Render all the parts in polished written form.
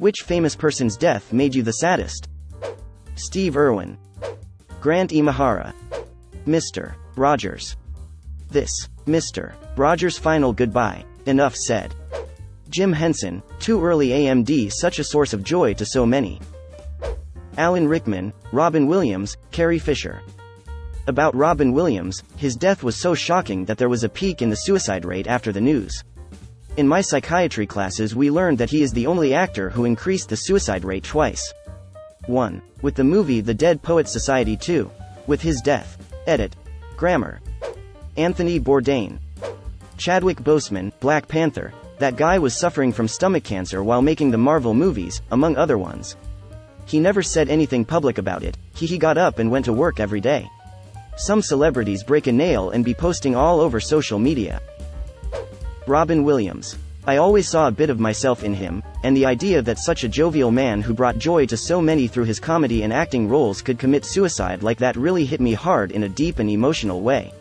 Which famous person's death made you the saddest? Steve Irwin, Grant Imahara, Mr. Rogers. This, Mr. Rogers' final goodbye. Enough said. Jim Henson, too early AMD, such a source of joy to so many. Alan Rickman, Robin Williams, Carrie Fisher. About Robin Williams, his death was so shocking that there was a peak in the suicide rate after the news. In my psychiatry classes we learned that he is the only actor who increased the suicide rate twice. 1. With the movie The Dead Poets Society. 2. With his death. Edit. Grammar. Anthony Bourdain. Chadwick Boseman, Black Panther. That guy was suffering from stomach cancer while making the Marvel movies, among other ones. He never said anything public about it. He got up and went to work every day. Some celebrities break a nail and be posting all over social media. Robin Williams. I always saw a bit of myself in him, and the idea that such a jovial man who brought joy to so many through his comedy and acting roles could commit suicide like that really hit me hard in a deep and emotional way.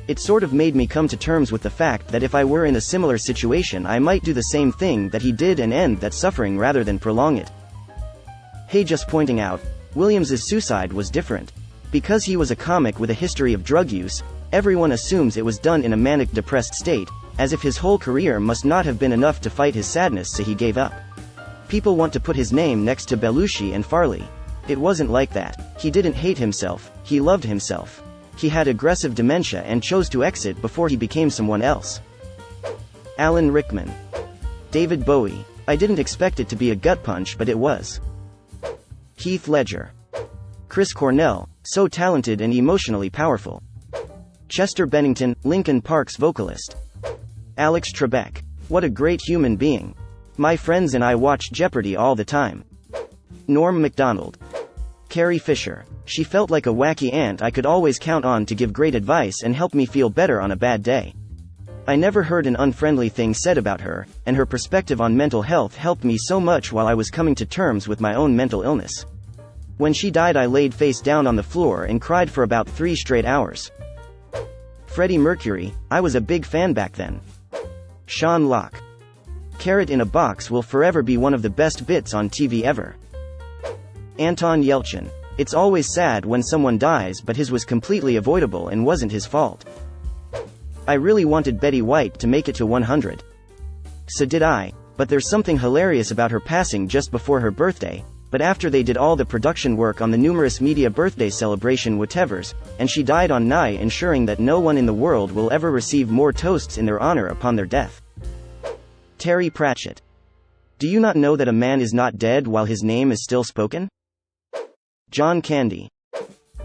It sort of made me come to terms with the fact that if I were in a similar situation I might do the same thing that he did and end that suffering rather than prolong it. Hey, just pointing out, Williams's suicide was different. Because he was a comic with a history of drug use, everyone assumes it was done in a manic depressed state, as if his whole career must not have been enough to fight his sadness, so he gave up. People want to put his name next to Belushi and Farley. It wasn't like that. He didn't hate himself, he loved himself. He had aggressive dementia and chose to exit before he became someone else. Alan Rickman. David Bowie. I didn't expect it to be a gut punch, but it was. Heath Ledger. Chris Cornell, so talented and emotionally powerful. Chester Bennington, Linkin Park's vocalist. Alex Trebek. What a great human being. My friends and I watch Jeopardy all the time. Norm Macdonald. Carrie Fisher. She felt like a wacky aunt I could always count on to give great advice and help me feel better on a bad day. I never heard an unfriendly thing said about her, and her perspective on mental health helped me so much while I was coming to terms with my own mental illness. When she died I laid face down on the floor and cried for about 3 straight hours. Freddie Mercury. I was a big fan back then. Sean Locke. Carrot in a Box will forever be one of the best bits on TV ever. Anton Yelchin. It's always sad when someone dies, but his was completely avoidable and wasn't his fault. I really wanted Betty White to make it to 100. So did I, but there's something hilarious about her passing just before her birthday, but after they did all the production work on the numerous media birthday celebration whatevers, and she died on night, ensuring that no one in the world will ever receive more toasts in their honor upon their death. Terry Pratchett. Do you not know that a man is not dead while his name is still spoken? John Candy.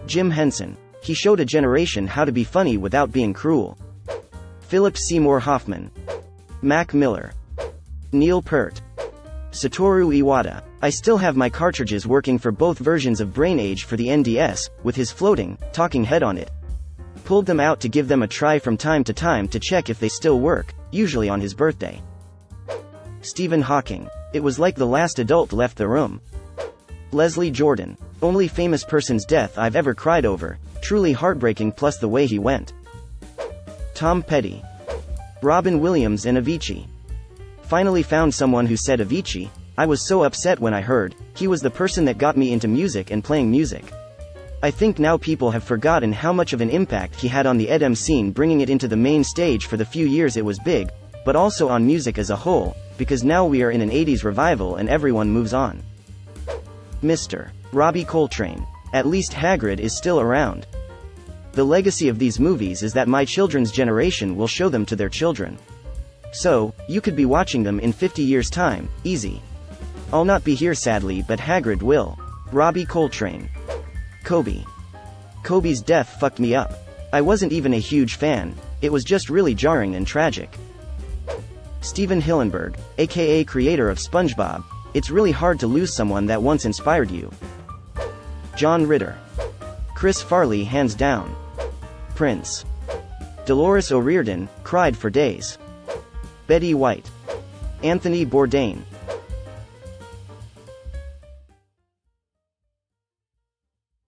Jim Henson. He showed a generation how to be funny without being cruel. Philip Seymour Hoffman. Mac Miller. Neil Peart. Satoru Iwata. I still have my cartridges working for both versions of Brain Age for the NDS, with his floating, talking head on it. Pulled them out to give them a try from time to time to check if they still work, usually on his birthday. Stephen Hawking. It was like the last adult left the room. Leslie Jordan. Only famous person's death I've ever cried over, truly heartbreaking, plus the way he went. Tom Petty. Robin Williams and Avicii. Finally found someone who said Avicii. I was so upset when I heard. He was the person that got me into music and playing music. I think now people have forgotten how much of an impact he had on the EDM scene, bringing it into the main stage for the few years it was big, but also on music as a whole, because now we are in an 80s revival and everyone moves on. Mr. Robbie Coltrane. At least Hagrid is still around. The legacy of these movies is that my children's generation will show them to their children. So, you could be watching them in 50 years' time, easy. I'll not be here sadly, but Hagrid will. Robbie Coltrane. Kobe. Kobe's death fucked me up. I wasn't even a huge fan, it was just really jarring and tragic. Steven Hillenburg, aka creator of SpongeBob. It's really hard to lose someone that once inspired you. John Ritter. Chris Farley hands down. Prince. Dolores O'Riordan, cried for days. Betty White. Anthony Bourdain.